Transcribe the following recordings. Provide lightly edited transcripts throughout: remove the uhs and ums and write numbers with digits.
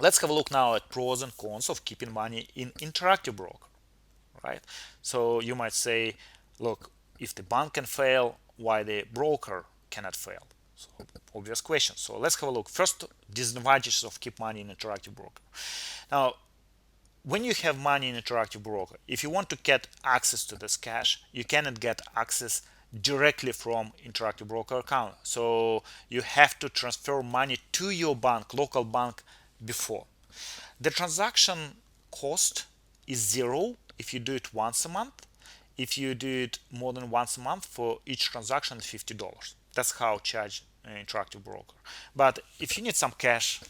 Let's have a look now at pros and cons of keeping money in interactive broker, right? So you might say, look, if the bank can fail, why the broker cannot fail? So obvious question. So let's have a look. First, disadvantages of keep money in interactive broker. Now, when you have money in interactive broker, if you want to get access to this cash, you cannot get access directly from interactive broker account. So you have to transfer money to your bank, local bank, before. The transaction cost is zero if you do it once a month. If you do it more than once a month, for each transaction, $50. That's how charge an interactive broker. But if you need some cash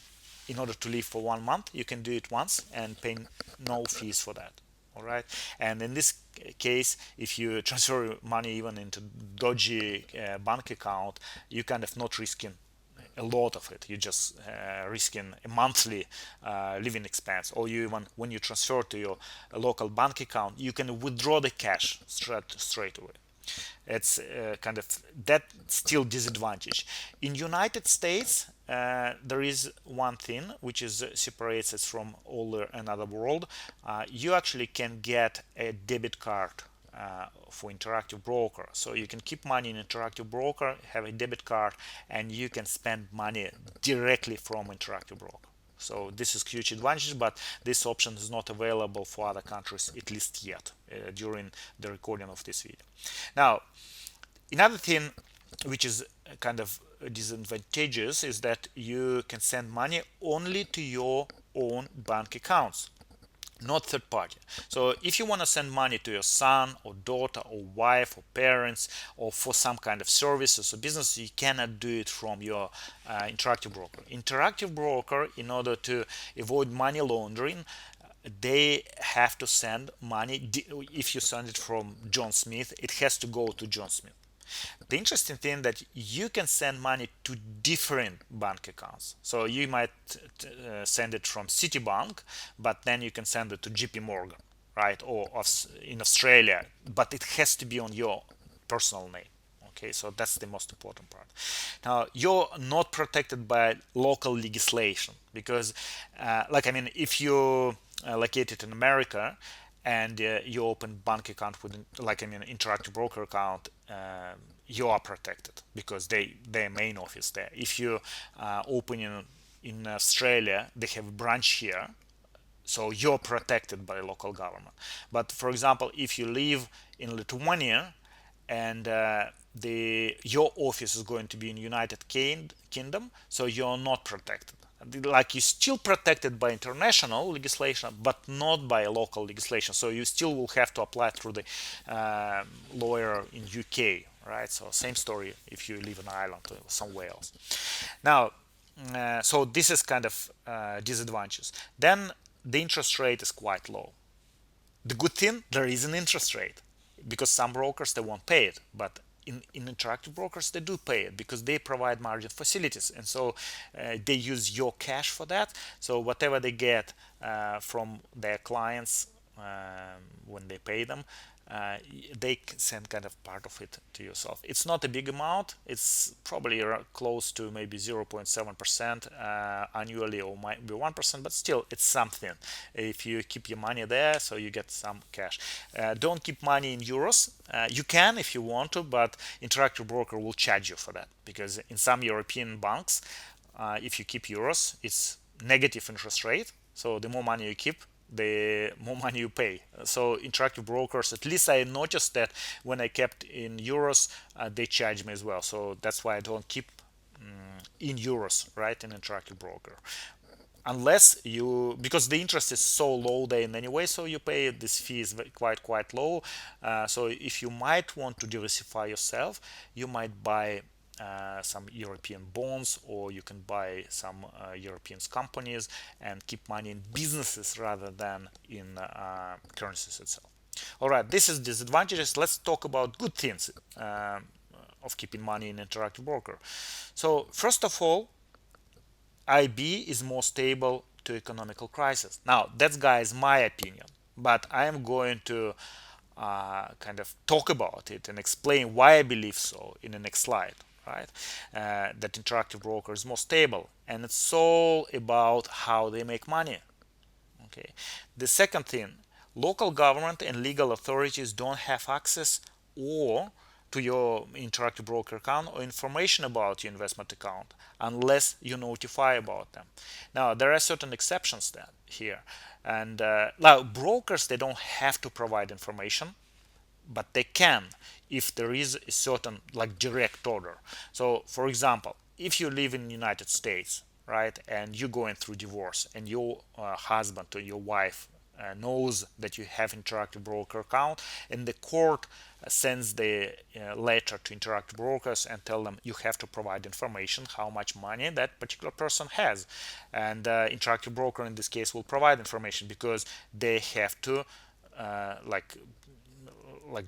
in order to live for 1 month, you can do it once and pay no fees for that. All right. And in this case, if you transfer money even into dodgy bank account, you kind of not risking a lot of it. You're just risking a monthly living expense, or you even when you transfer to your local bank account, you can withdraw the cash straight away. It's kind of that still disadvantage. In United States, there is one thing which is separates it from all the another world. You actually can get a debit card for interactive broker, so you can keep money in interactive broker, have a debit card, and you can spend money directly from interactive broker. So this is huge advantage, but this option is not available for other countries, at least yet, during the recording of this video. Now, another thing which is kind of disadvantageous is that you can send money only to your own bank accounts, not third party. So if you want to send money to your son or daughter or wife or parents, or for some kind of services or business, you cannot do it from your interactive broker. Interactive broker, in order to avoid money laundering, they have to send money. If you send it from John Smith, it has to go to John Smith. The interesting thing that you can send money to different bank accounts. So you might send it from Citibank, but then you can send it to JP Morgan, right? Or in Australia, but it has to be on your personal name. Okay, so that's the most important part. Now, you're not protected by local legislation because, if you located in America and you open bank account with interactive broker account, you are protected because their main office there. If you open in Australia, they have a branch here, so you're protected by local government. But for example, if you live in Lithuania and your office is going to be in United Kingdom, so you're not protected. Like, you're still protected by international legislation, but not by local legislation. So you still will have to apply through the lawyer in UK, right? So same story if you live in Ireland or somewhere else. Now, so this is kind of disadvantages. Then the interest rate is quite low. The good thing, there is an interest rate, because some brokers, they won't pay it, but in interactive brokers, they do pay it because they provide margin facilities, and so they use your cash for that. So whatever they get from their clients when they pay them, they send kind of part of it to yourself. It's not a big amount. It's probably close to maybe 0.7% annually, or might be 1%, but still it's something if you keep your money there, so you get some cash. Don't keep money in euros. You can if you want to, but interactive broker will charge you for that, because in some European banks, if you keep euros, it's negative interest rate. So the more money you keep, the more money you pay. So interactive brokers, at least I noticed that when I kept in euros, they charge me as well. So that's why I don't keep in euros, right, in interactive broker, unless you, because the interest is so low there in any way, so you pay this fee is quite low. So if you might want to diversify yourself, you might buy some European bonds, or you can buy some European companies and keep money in businesses rather than in currencies itself. All right, this is disadvantages. Let's talk about good things of keeping money in interactive broker. So first of all, IB is more stable to economical crisis. Now, that's, guys, my opinion, but I am going to kind of talk about it and explain why I believe so in the next slide. right? That interactive broker is more stable, and it's all about how they make money. Okay. The second thing, local government and legal authorities don't have access or to your interactive broker account or information about your investment account unless you notify about them. Now there are certain exceptions that here, and now brokers, they don't have to provide information, but they can if there is a certain like direct order. So for example, if you live in the United States, right, and you're going through divorce, and your husband or your wife knows that you have interactive broker account, and the court sends the letter to interactive brokers and tell them you have to provide information how much money that particular person has, and interactive broker in this case will provide information because they have to like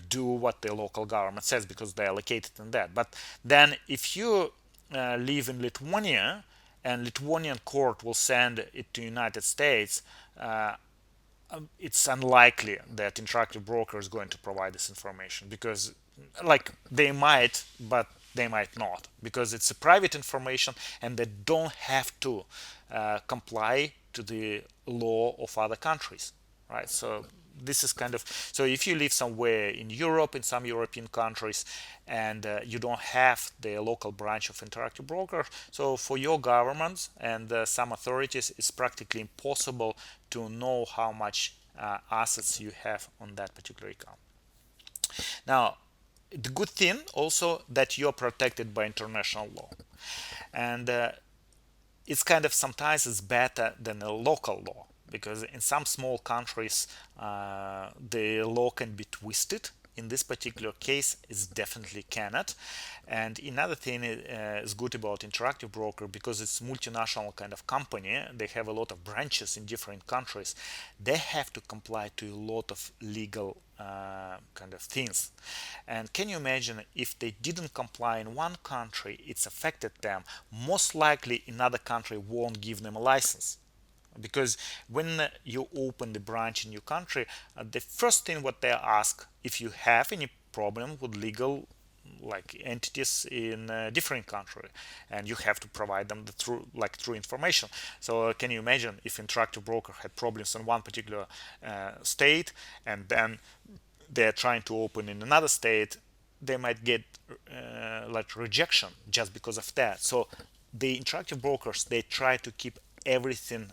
do what the local government says because they're located in that. But then if you live in Lithuania and Lithuanian court will send it to United States, it's unlikely that interactive broker is going to provide this information, because like they might, but they might not, because it's a private information and they don't have to comply to the law of other countries, right? So this is kind of, so if you live somewhere in Europe, in some European countries, and you don't have the local branch of interactive broker, so for your governments and some authorities, it's practically impossible to know how much assets you have on that particular account. Now, the good thing also that you're protected by international law, and it's kind of sometimes it's better than a local law, because in some small countries the law can be twisted. In this particular case, it definitely cannot. And another thing is good about interactive broker, because it's multinational kind of company, they have a lot of branches in different countries, they have to comply to a lot of legal kind of things. And can you imagine if they didn't comply in one country, it's affected them, most likely another country won't give them a license, because when you open the branch in your country, the first thing what they ask, if you have any problem with legal like entities in a different country, and you have to provide them the true information. So can you imagine if interactive broker had problems in one particular state, and then they're trying to open in another state, they might get like rejection just because of that. So the interactive brokers, they try to keep everything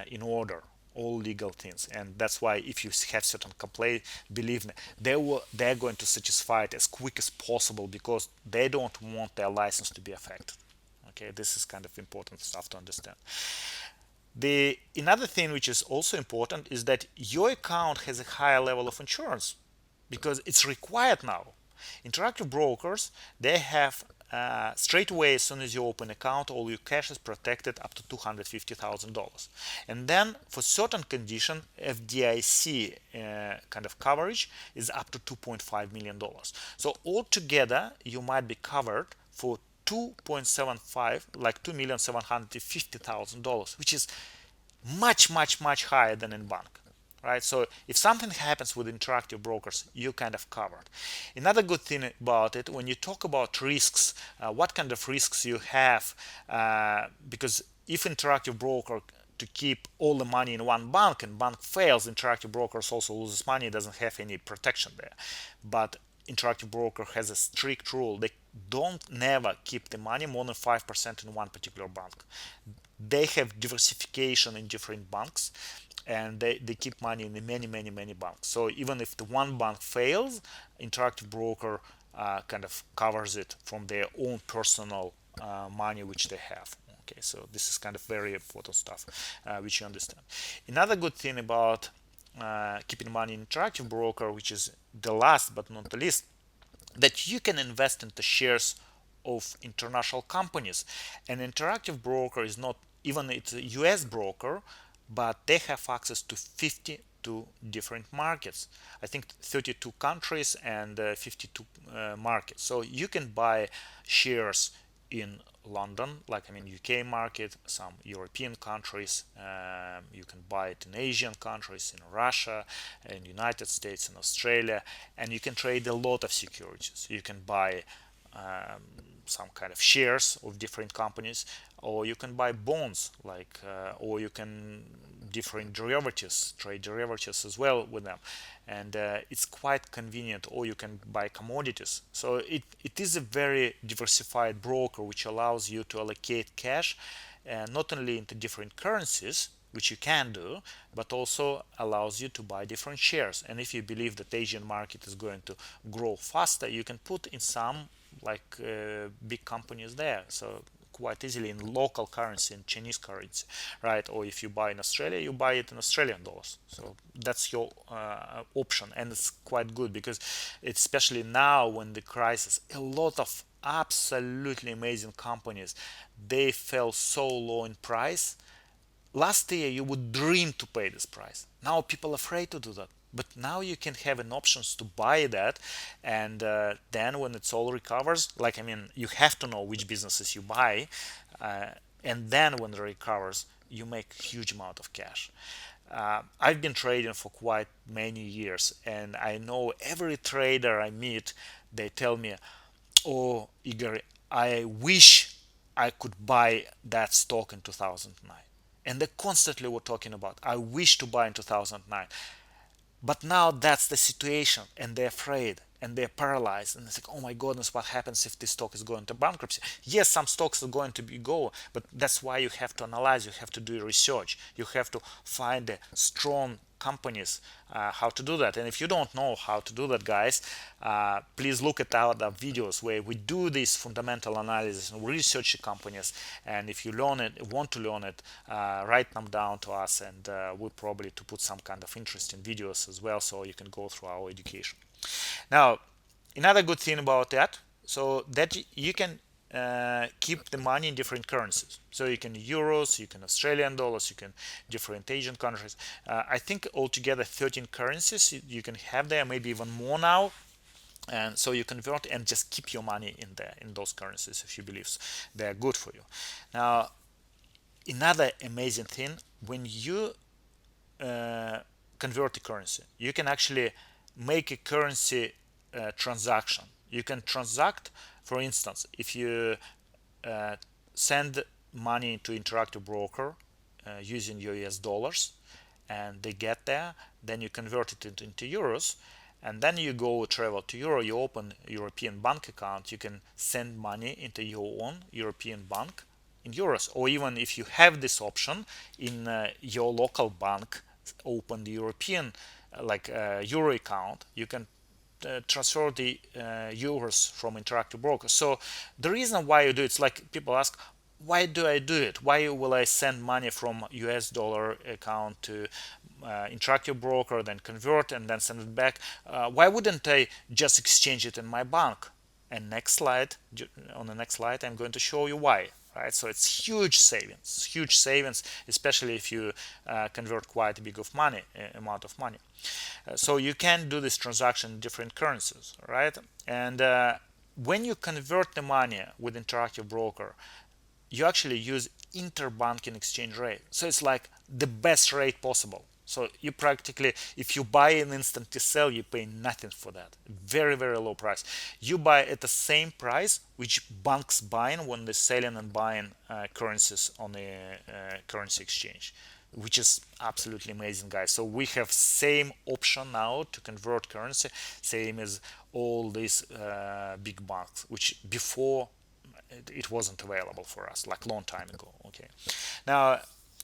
in order, all legal things, and that's why if you have certain complaint, believe me, they're going to satisfy it as quick as possible, because they don't want their license to be affected. Okay, this is kind of important stuff to understand. The another thing which is also important is that your account has a higher level of insurance, because it's required now. Interactive brokers, they have straight away, as soon as you open account, all your cash is protected up to $250,000, and then for certain condition, FDIC kind of coverage is up to $2.5 million. So altogether you might be covered for 2.75, like $2,750,000, which is much higher than in bank, right? So if something happens with interactive brokers, you kind of covered. Another good thing about it, when you talk about risks, what kind of risks you have, because if interactive broker to keep all the money in one bank and bank fails, interactive brokers also loses money, doesn't have any protection there. But interactive broker has a strict rule, they don't never keep the money more than 5% in one particular bank. They have diversification in different banks, and they keep money in many banks. So even if the one bank fails, interactive broker kind of covers it from their own personal money which they have. Okay, so this is kind of very important stuff which you understand. Another good thing about keeping money in interactive broker, which is the last but not the least, that you can invest into shares of international companies. An interactive broker is not, even it's a US broker, but they have access to 52 different markets. I think 32 countries and 52 markets. So you can buy shares in London, like I mean UK market, some European countries. You can buy it in Asian countries, in Russia, in United States, in Australia, and you can trade a lot of securities. You can buy some kind of shares of different companies, or you can buy bonds, like or you can different derivatives, trade derivatives as well with them, and it's quite convenient. Or you can buy commodities. So it is a very diversified broker, which allows you to allocate cash not only into different currencies, which you can do, but also allows you to buy different shares. And if you believe that Asian market is going to grow faster, you can put in some like big companies there. So quite easily in local currency, in Chinese currency, right? Or if you buy in Australia, you buy it in Australian dollars. So that's your option, and it's quite good because especially now when the crisis, a lot of absolutely amazing companies, they fell so low in price. Last year you would dream to pay this price. Now people are afraid to do that, but now you can have an options to buy that. And then when it's all recovers, like, I mean, you have to know which businesses you buy, uh, and then when it recovers, you make huge amount of cash. I've been trading for quite many years, and I know every trader I meet, they tell me, "Oh, Igor, I wish I could buy that stock in 2009." And they constantly were talking about, "I wish to buy in 2009." But now that's the situation, and they're afraid and they're paralyzed, and it's like, oh my goodness, what happens if this stock is going to bankruptcy? Yes, some stocks are going to be go, but that's why you have to analyze, you have to do research, you have to find the strong companies, how to do that. And if you don't know how to do that, guys, please look at our other videos where we do this fundamental analysis and research the companies. And if you learn it, want to learn it, write them down to us, and we'll probably to put some kind of interesting videos as well, so you can go through our education. Now, another good thing about that, so that you can keep the money in different currencies. So you can euros, you can Australian dollars, you can different Asian countries. I think altogether 13 currencies you can have there, maybe even more now. And so you convert and just keep your money in there, in those currencies, if you believe they're good for you. Now, another amazing thing, when you convert the currency, you can actually make a currency transaction. You can transact, for instance, if you uh, send money to interactive broker using your US dollars, and they get there, then you convert it into euros, and then you go travel to Euro, you open European bank account, you can send money into your own European bank in euros. Or even if you have this option in your local bank, open the European Euro account, you can transfer the euros from interactive brokers. So the reason why you do it's like people ask, why do I do it? Why will I send money from US dollar account to interactive broker, then convert and then send it back? Why wouldn't I just exchange it in my bank? And next slide, on the next slide, I'm going to show you why. Right, so it's huge savings, especially if you convert quite a big of money, amount of money. So you can do this transaction in different currencies, right? And when you convert the money with interactive broker, you actually use interbanking exchange rate. So it's like the best rate possible. So you practically, if you buy and instantly sell, you pay nothing for that. Very, very low price. You buy at the same price which banks buying when they're selling and buying currencies on the currency exchange, which is absolutely amazing, guys. So we have same option now to convert currency, same as all these big banks, which before it wasn't available for us, like long time ago. Okay, now,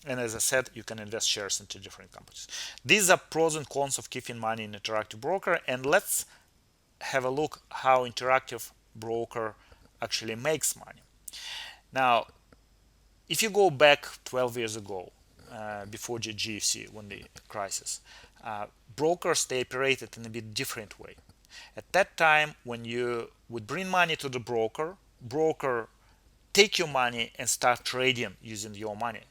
and as I said, you can invest shares into different companies. These are pros and cons of keeping money in interactive broker, and let's have a look how interactive broker actually makes money. Now, if you go back 12 years ago, before the GFC, when the crisis, brokers, they operated in a bit different way. At that time, when you would bring money to the broker take your money and start trading using your money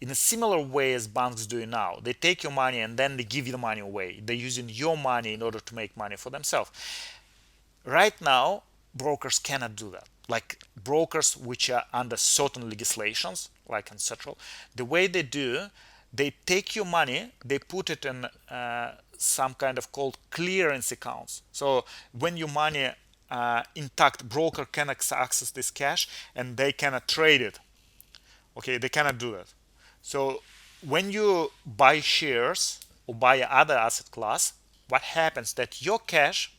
in a similar way as banks do now. They take your money and then they give you the money away. They're using your money in order to make money for themselves. Right now, brokers cannot do that. Like brokers which are under certain legislations, like in Central, the way they do, they take your money, they put it in some kind of called clearance accounts. So when your money intact. Broker can access this cash and they cannot trade it. Okay, they cannot do that. So when you buy shares or buy other asset class, what happens that your cash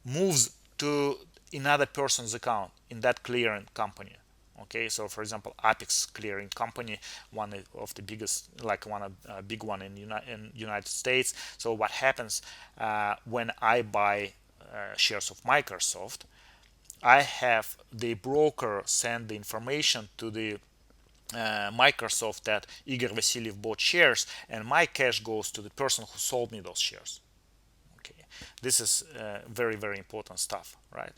moves to another person's account in that clearing company. Okay, so for example, Apex clearing company, one of the biggest, like one of big one in United States. So what happens when I buy shares of Microsoft, I have the broker send the information to the Microsoft that Igor Vasiliev bought shares, and my cash goes to the person who sold me those shares. Okay, this is very, very important stuff, right?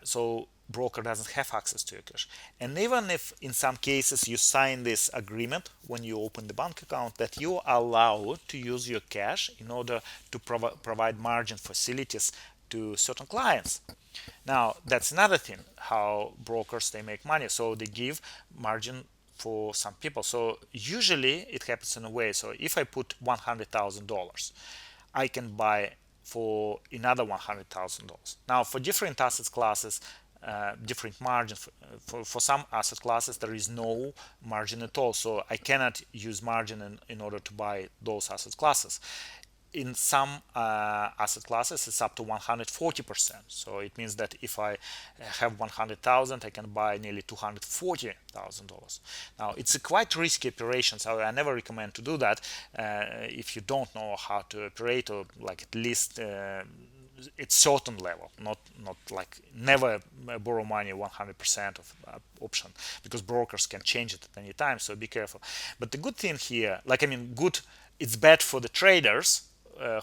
So broker doesn't have access to your cash. And even if in some cases you sign this agreement when you open the bank account that you are allowed to use your cash in order to provide margin facilities to certain clients. Now that's another thing, how brokers they make money. So they give margin for some people. So usually it happens in a way. So if I put $100,000, I can buy for another $100,000. Now for different asset classes, different margin. For some asset classes, there is no margin at all. So I cannot use margin in order to buy those asset classes. In some asset classes, it's up to 140%. So it means that if I have 100,000, I can buy nearly $240,000. Now it's a quite risky operation, so I never recommend to do that if you don't know how to operate, or like at least it's certain level, not like never borrow money 100% of option, because brokers can change it at any time. So be careful. But the good thing here, like I mean, good. It's bad for the traders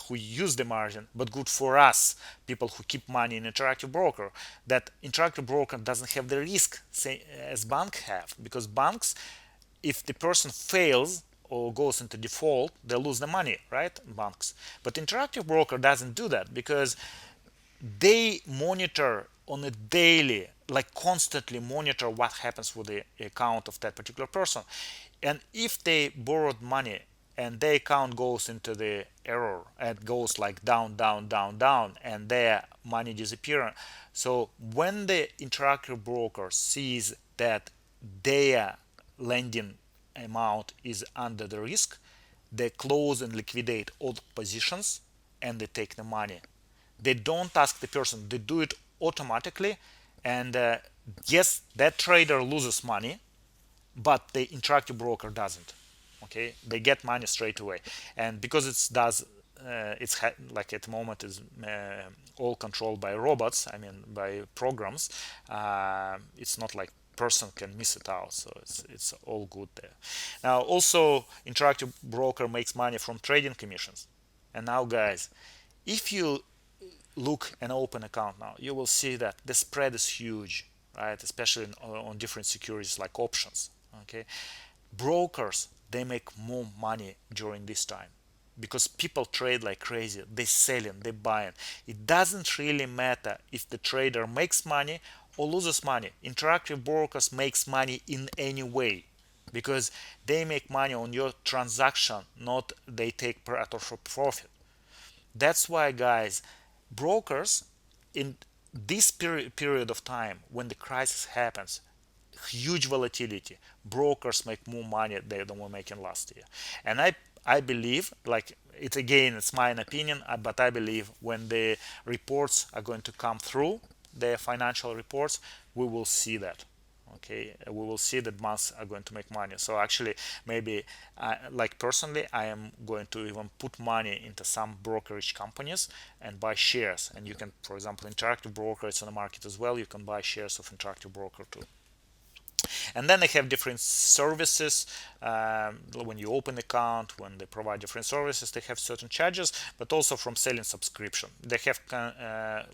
who use the margin, but good for us, people who keep money in interactive broker, that interactive broker doesn't have the risk say, as bank have, because banks, if the person fails or goes into default, they lose the money, right? Banks. But interactive broker doesn't do that, because they monitor on a daily, like constantly monitor what happens with the account of that particular person. And if they borrowed money and their account goes into the error and goes like down, down, down, down, and their money disappears. So when the interactive broker sees that their lending amount is under the risk, they close and liquidate all the positions and they take the money. They don't ask the person, they do it automatically. And yes, that trader loses money, but the interactive broker doesn't. Okay, they get money straight away. And because it's like at the moment is all controlled by robots, I mean by programs, it's not like person can miss it out, so it's all good there. Now also interactive broker makes money from trading commissions. And now guys, if you look and open account now, you will see that the spread is huge, right? Especially on different securities like options. Okay, brokers, they make more money during this time because people trade like crazy. They selling, they buying. It doesn't really matter if the trader makes money or loses money. Interactive brokers makes money in any way, because they make money on your transaction, not they take per for profit. That's why guys, brokers in this period of time when the crisis happens, huge volatility, brokers make more money than were making last year. And I believe, like it again, it's my opinion, but I believe when the reports are going to come through, the financial reports, we will see that. Okay, we will see that banks are going to make money. So actually, maybe like personally, I am going to even put money into some brokerage companies and buy shares. And you can, for example, interactive broker, it's on the market as well, you can buy shares of interactive broker too. And then they have different services. When you open account, when they provide different services, they have certain charges, but also from selling subscription, they have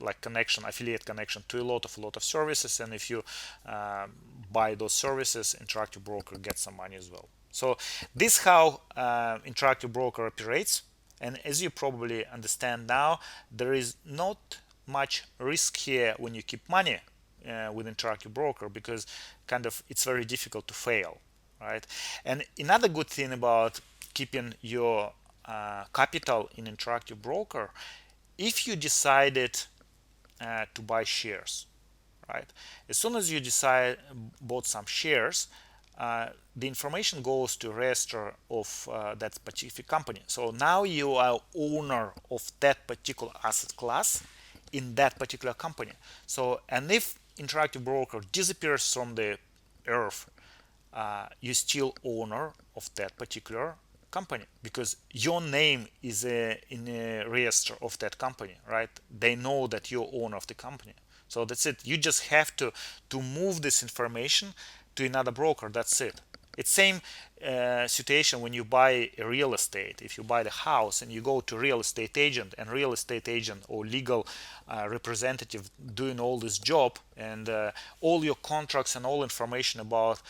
like connection, affiliate connection to a lot of services. And if you buy those services, interactive broker gets some money as well. So this is how interactive broker operates. And as you probably understand now, there is not much risk here when you keep money with interactive broker, because kind of it's very difficult to fail, right? And another good thing about keeping your capital in interactive broker, if you decided to buy shares, right? As soon as you decide bought some shares, the information goes to register of that particular company. So now you are owner of that particular asset class in that particular company. So, and if Interactive Broker disappears from the earth, you're still owner of that particular company because your name is in a register of that company, right? They know that you're owner of the company. So that's it. You just have to move this information to another broker. That's it. It's same situation when you buy a real estate. If you buy the house and you go to real estate agent, and real estate agent or legal representative doing all this job, and all your contracts and all information about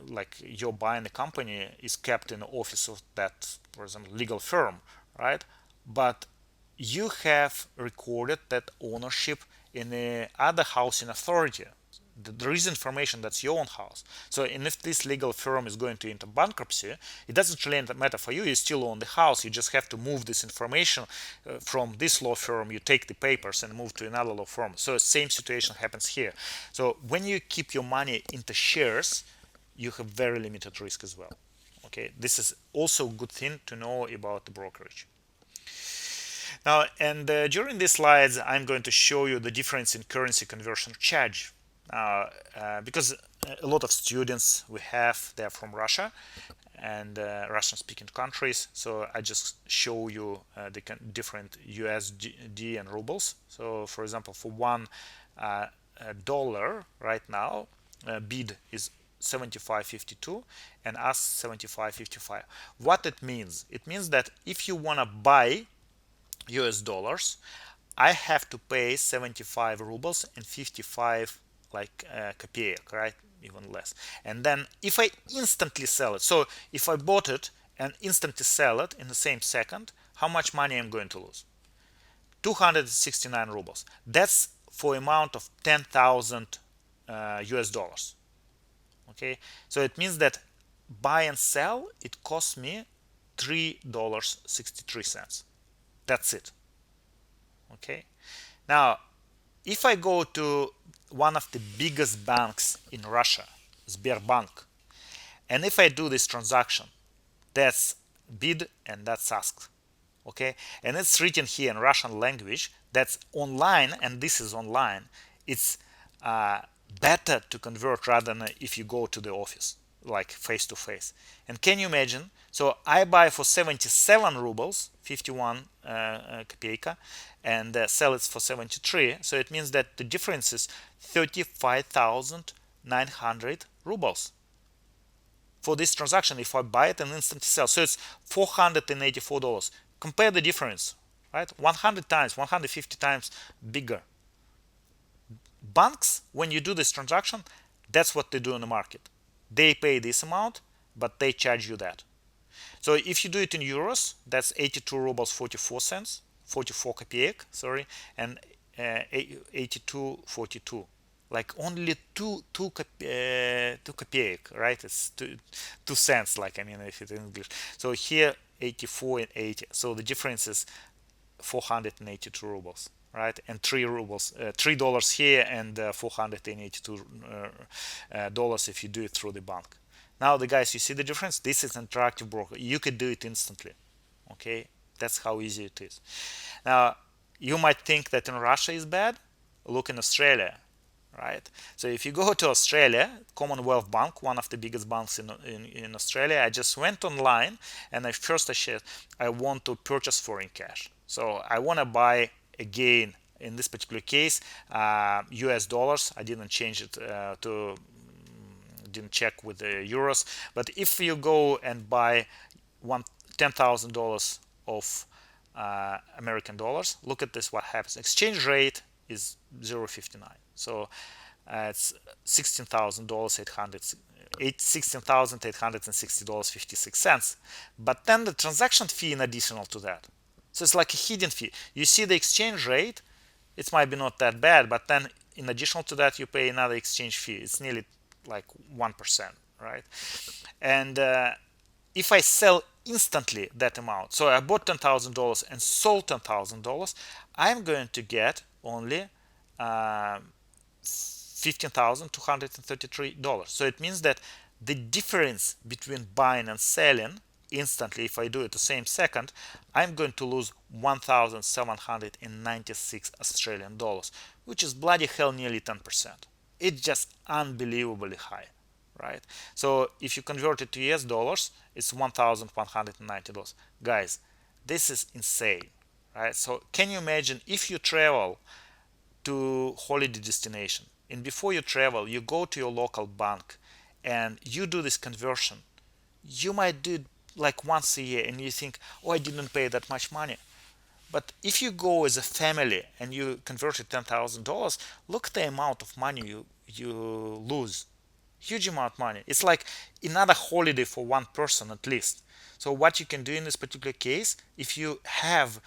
like you're buying a company is kept in the office of that, for example, legal firm, right? But you have recorded that ownership in the other housing authority. There is information that's your own house. So, and if this legal firm is going to enter bankruptcy, it doesn't really matter for you. You still own the house. You just have to move this information from this law firm. You take the papers and move to another law firm. So, same situation happens here. So, when you keep your money into shares, you have very limited risk as well. Okay, this is also a good thing to know about the brokerage. Now, and during these slides, I'm going to show you the difference in currency conversion charge. Because a lot of students we have, they're from Russia and Russian-speaking countries. So I just show you the different USD and rubles. So, for example, for $1 right now, bid is 75.52 and ask 75.55. What it means? It means that if you want to buy US dollars, I have to pay 75 rubles and 55 like kopeek, right? Even less. And then if I instantly sell it, so if I bought it and instantly sell it in the same second, how much money I'm going to lose? 269 rubles. That's for amount of 10,000 US dollars. Okay, so it means that buy and sell, it costs me $3.63. That's it. Okay, now if I go to one of the biggest banks in Russia, Sberbank, and if I do this transaction, that's bid and that's asked. Okay, and it's written here in Russian language, that's online, and this is online. It's better to convert rather than if you go to the office, like face to face. And can you imagine? So I buy for 77 rubles, 51 kopeeka, and sell it for 73. So it means that the difference is 35,900 rubles for this transaction if I buy it and instantly sell. So it's $484. Compare the difference, right? 100 times, 150 times bigger. Banks, when you do this transaction, that's what they do in the market. They pay this amount, but they charge you that. So if you do it in euros, that's 82 rubles 44 cents, 44 kopeek, sorry, and 82.42. Like only two kopeek, right? It's 2 cents, like, I mean, if it's in English. So here 84 and 80. So the difference is 482 rubles, right? And $3 here, and $482 if you do it through the bank. Now, the guys, you see the difference? This is an interactive broker. You could do it instantly. Okay, that's how easy it is. Now, you might think that in Russia is bad. Look in Australia, right? So if you go to Australia, Commonwealth Bank, one of the biggest banks in Australia, I just went online and I said I want to purchase foreign cash. So I want to buy, again, in this particular case, US dollars. I didn't change it didn't check with the euros. But if you go and buy $10,000 of American dollars, look at this, what happens. Exchange rate is 0.59. So it's $16,860.56. But then the transaction fee in additional to that. So it's like a hidden fee. You see the exchange rate, it might be not that bad, but then in additional to that, you pay another exchange fee. It's nearly like 1%, right? And if I sell instantly that amount. So I bought $10,000 and sold $10,000. I'm going to get only $15,233. So it means that the difference between buying and selling instantly, if I do it the same second, I'm going to lose 1,796 Australian dollars, which is bloody hell nearly 10%. It's just unbelievably high, right? So if you convert it to US dollars, it's $1,190. Guys, this is insane, right? So can you imagine if you travel to holiday destination and before you travel you go to your local bank and you do this conversion, you might do it like once a year and you think, oh, I didn't pay that much money. But if you go as a family and you converted $10,000, look at the amount of money you lose. Huge amount of money. It's like another holiday for one person at least. So what you can do in this particular case, if you have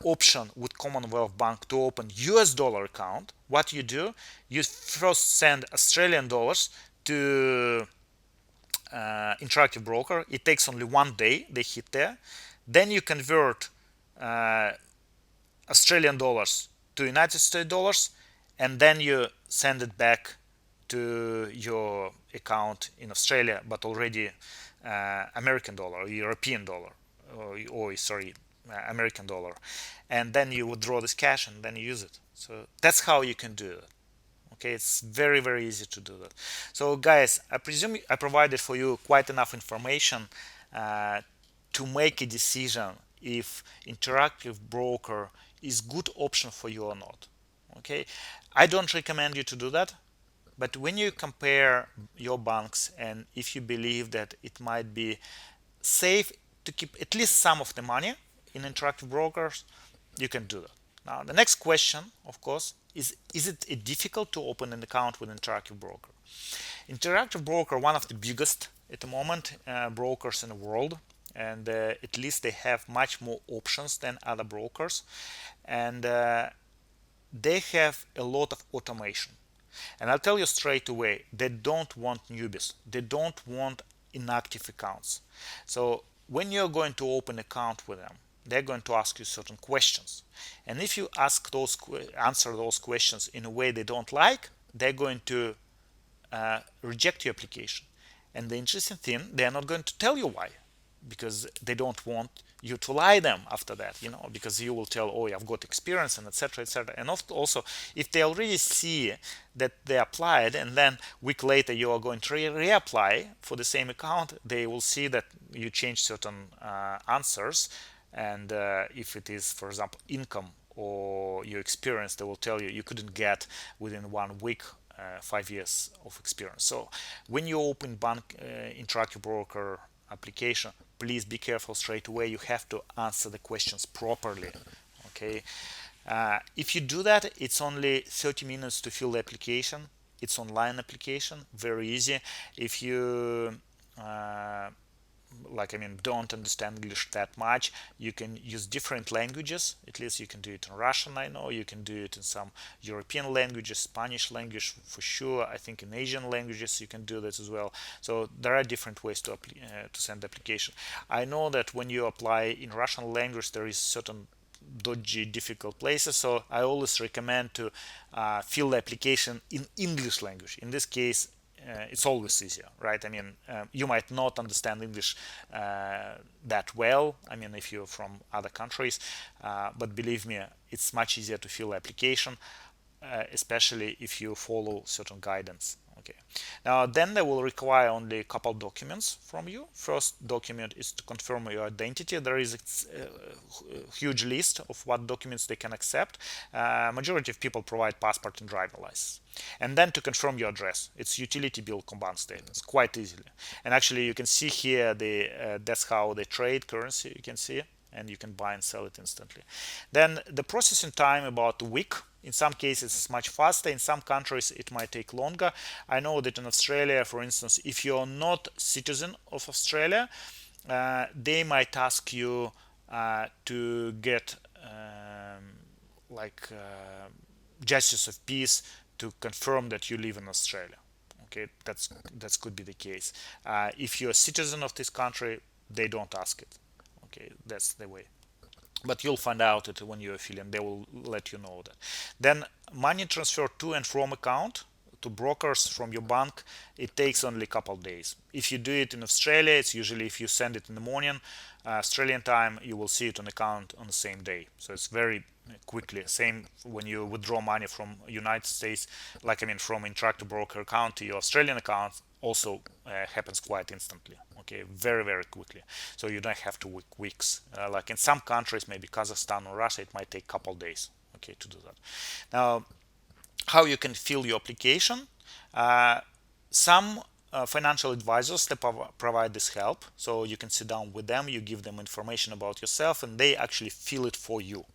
option with Commonwealth Bank to open US dollar account, what you do, you first send Australian dollars to Interactive Broker. It takes only 1 day, they hit there. Then you convert uh, Australian dollars to United States dollars, and then you send it back to your account in Australia, but already American dollar or European dollar, or sorry, American dollar, and then you withdraw this cash and then you use it. So that's how you can do it. Okay, it's very very easy to do that. So guys, I presume I provided for you quite enough information uh, to make a decision if Interactive Broker is good option for you or not. Okay, I don't recommend you to do that, but when you compare your banks and if you believe that it might be safe to keep at least some of the money in Interactive Brokers, you can do that. Now the next question, of course, is it difficult to open an account with Interactive Broker? Interactive Broker, one of the biggest at the moment brokers in the world, and at least they have much more options than other brokers, and they have a lot of automation. And I'll tell you straight away, they don't want newbies. They don't want inactive accounts. So when you're going to open an account with them, they're going to ask you certain questions. And if you answer those questions in a way they don't like, they're going to reject your application. And the interesting thing, they're not going to tell you why, because they don't want you to lie them after that, because you will tell, oh, I've got experience and etc etc. And also, if they already see that they applied and then week later you are going to reapply for the same account, they will see that you changed certain answers. And if it is, for example, income or your experience, they will tell you couldn't get within 1 week 5 years of experience. So when you open bank Interactive Broker application, please be careful straight away. You have to answer the questions properly. Okay, if you do that, it's only 30 minutes to fill the application. It's online application, very easy. If you don't understand English that much, you can use different languages. At least you can do it in Russian, I know. You can do it in some European languages, Spanish language for sure. I think in Asian languages you can do this as well. So there are different ways to send the application. I know that when you apply in Russian language, there is certain dodgy, difficult places. So I always recommend to fill the application in English language. In this case, it's always easier, right? You might not understand English that well. If you're from other countries, but believe me, it's much easier to fill the application, especially if you follow certain guidance. Okay. Now, then they will require only a couple documents from you. First document is to confirm your identity. There is a huge list of what documents they can accept. Majority of people provide passport and driving license. And then to confirm your address, it's utility bill combined statements, quite easily. And actually, you can see here that's how they trade currency. You can see, and you can buy and sell it instantly. Then the processing time about a week. In some cases it's much faster. In some countries it might take longer. I know that in Australia, for instance, if you're not citizen of Australia, they might ask you to get justice of peace to confirm that you live in Australia. Okay, that could be the case. If you're a citizen of this country, they don't ask it. Okay, that's the way. But you'll find out it when you're affiliate. They will let you know that. Then money transfer to and from account to brokers from your bank, it takes only a couple days. If you do it in Australia, it's usually if you send it in the morning Australian time, you will see it on account on the same day. So it's very quickly. Same when you withdraw money from United States, like I mean from Interactive Broker account to your Australian account, also happens quite instantly. Okay, very quickly. So you don't have to wait weeks. Like in some countries, maybe Kazakhstan or Russia, it might take a couple days. Okay, to do that. Now, how you can fill your application? Some financial advisors that provide this help, so you can sit down with them, you give them information about yourself, and they actually fill it for you.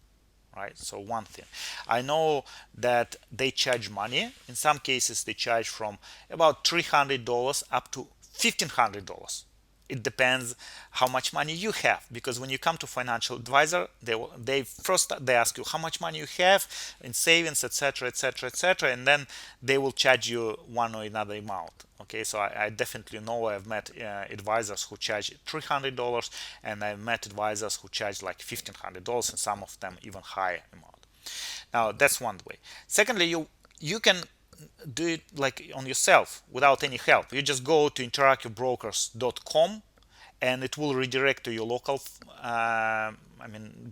Right, so one thing I know that they charge money. In some cases they charge from about $300 up to $1,500. It depends how much money you have, because when you come to financial advisor, they first they ask you how much money you have in savings, etc., etc., etc., and then they will charge you one or another amount. Okay, so I definitely know I've met advisors who charge $300, and I've met advisors who charge like $1,500, and some of them even higher amount. Now that's one way. Secondly, you can do it like on yourself without any help. You just go to interactivebrokers.com and it will redirect to your local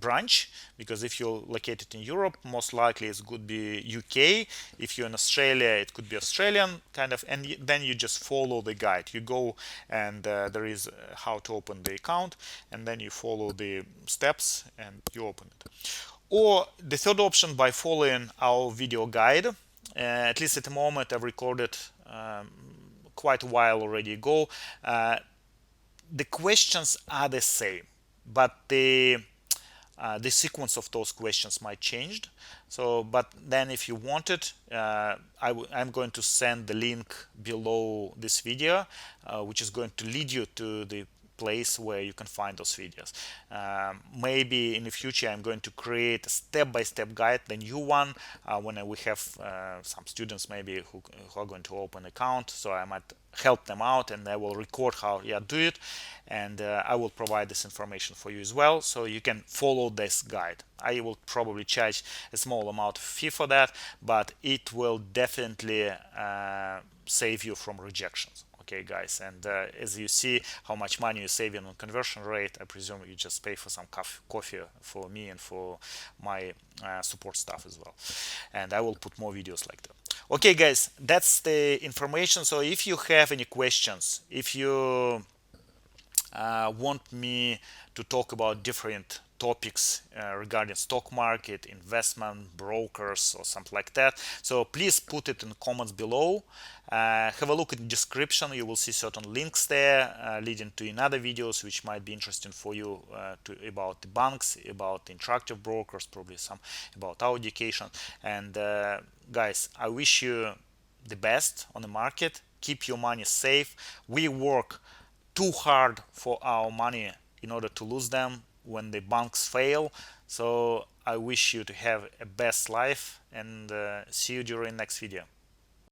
branch, because if you're located in Europe, most likely it could be UK. If you're in Australia, it could be Australian kind of, and then you just follow the guide. You go and there is how to open the account, and then you follow the steps and you open it. Or the third option, by following our video guide. At least at the moment I've recorded quite a while already ago. The questions are the same, but the sequence of those questions might change. So, but then if you want it, I'm going to send the link below this video, which is going to lead you to the place where you can find those videos. Maybe in the future I'm going to create a step-by-step guide, the new one, when we have some students maybe who are going to open account, so I might help them out and I will record how you do it, and I will provide this information for you as well, so you can follow this guide. I will probably charge a small amount of fee for that, but it will definitely save you from rejections. Okay, guys, and as you see how much money you're saving on conversion rate, I presume you just pay for some coffee for me and for my support staff as well, and I will put more videos like that. Okay, guys, that's the information. So if you have any questions, if you want me to talk about different topics regarding stock market, investment, brokers, or something like that, so please put it in the comments below. Have a look in the description. You will see certain links there leading to another videos which might be interesting for you, about the banks, about the interactive brokers, probably some about our education. And guys, I wish you the best on the market. Keep your money safe. We work too hard for our money in order to lose them when the banks fail. So I wish you to have a best life, and see you during next video.